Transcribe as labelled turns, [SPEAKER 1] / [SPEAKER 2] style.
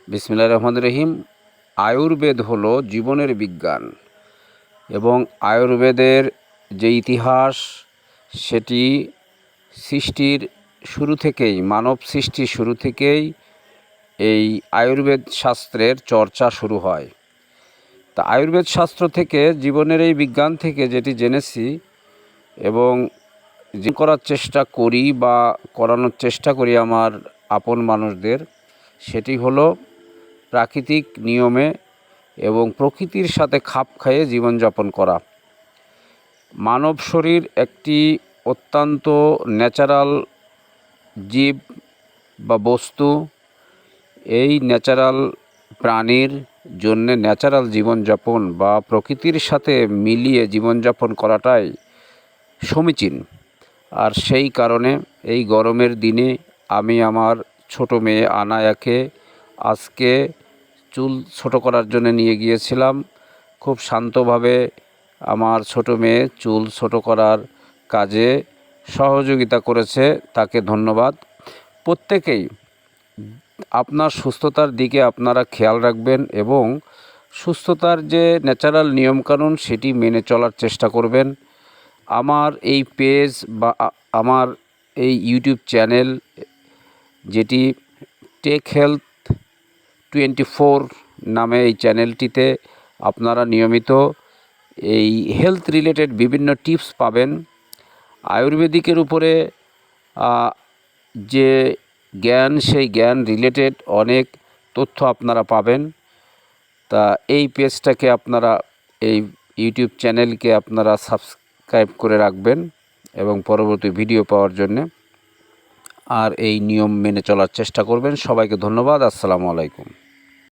[SPEAKER 1] বিসমিল্লাহির রহমানির রহিম। আয়ুর্বেদ হলো জীবনের বিজ্ঞান এবং আয়ুর্বেদের যে ইতিহাস সেটি সৃষ্টির শুরু থেকেই, মানব সৃষ্টির শুরু থেকেই এই আয়ুর্বেদ শাস্ত্রের চর্চা শুরু হয়। তা আয়ুর্বেদ শাস্ত্র থেকে, জীবনের এই বিজ্ঞান থেকে যেটি জেনেছি এবং যে করার চেষ্টা করি বা করানোর চেষ্টা করি আমার আপন মানুষদের, সেটি হলো প্রাকৃতিক নিয়মে এবং প্রকৃতির সাথে খাপ খাইয়ে জীবনযাপন করা। মানব শরীর একটি অত্যন্ত ন্যাচারাল জীব বা বস্তু। এই ন্যাচারাল প্রাণীর জন্যে ন্যাচারাল জীবনযাপন বা প্রকৃতির সাথে মিলিয়ে জীবনযাপন করাটাই সমীচীন। আর সেই কারণে এই গরমের দিনে আমি আমার ছোট মেয়ে আনায়াকে আজকে চুল ছোটো করার জন্য নিয়ে গিয়েছিলাম। খুব শান্তভাবে আমার ছোট মেয়ে চুল ছোটো করার কাজে সহযোগিতা করেছে, তাকে ধন্যবাদ। প্রত্যেকেই আপনার সুস্থতার দিকে আপনারা খেয়াল রাখবেন এবং সুস্থতার যে ন্যাচারাল নিয়মকানুন সেটি মেনে চলার চেষ্টা করবেন। আমার এই পেজ বা আমার এই ইউটিউব চ্যানেল, যেটি টেক হেলথ 24 নামে এই চ্যানেলটিতে আপনারা নিয়মিত এই হেলথ রিলেটেড বিভিন্ন টিপস পাবেন। আয়ুর্বেদিকের উপরে যে জ্ঞান, সেই জ্ঞান রিলেটেড অনেক তথ্য আপনারা পাবেন। তা এই পেজটাকে আপনারা, এই ইউটিউব চ্যানেলকে আপনারা সাবস্ক্রাইব করে রাখবেন এবং পরবর্তী ভিডিও পাওয়ার জন্যে আর এই নিয়ম মেনে চলার চেষ্টা করবেন। সবাইকে ধন্যবাদ। আসসালামু আলাইকুম।